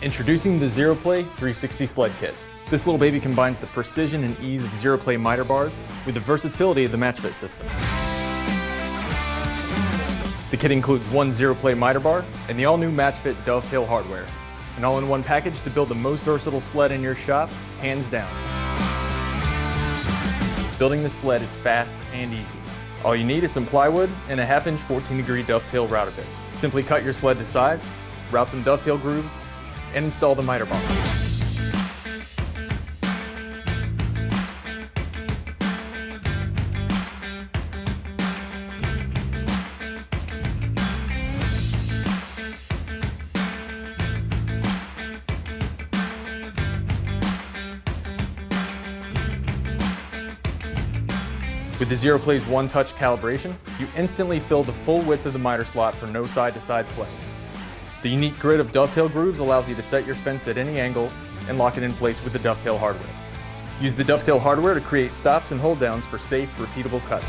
Introducing the ZEROPLAY 360 Sled Kit. This little baby combines the precision and ease of ZEROPLAY miter bars with the versatility of the match fit system. The kit includes one ZEROPLAY miter bar and the all-new match fit dovetail hardware. An all-in-one package to build the most versatile sled in your shop, hands down. Building this sled is fast and easy. All you need is some plywood and a 1/2 inch 14-degree dovetail router bit. Simply cut your sled to size, route some dovetail grooves, and install the miter bar. With the ZEROPLAY's one-touch calibration, you instantly fill the full width of the miter slot for no side-to-side play. The unique grid of dovetail grooves allows you to set your fence at any angle and lock it in place with the dovetail hardware. Use the dovetail hardware to create stops and hold downs for safe, repeatable cuts.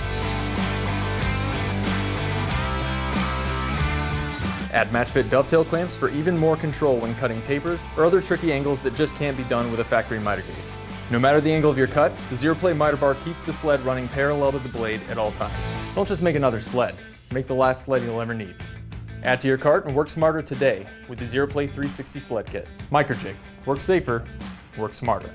Add match fit dovetail clamps for even more control when cutting tapers or other tricky angles that just can't be done with a factory miter gauge. No matter the angle of your cut, the ZEROPLAY miter bar keeps the sled running parallel to the blade at all times. Don't just make another sled, make the last sled you'll ever need. Add to your cart and work smarter today with the ZEROPLAY 360 Sled Kit. Microjig. Work safer, work smarter.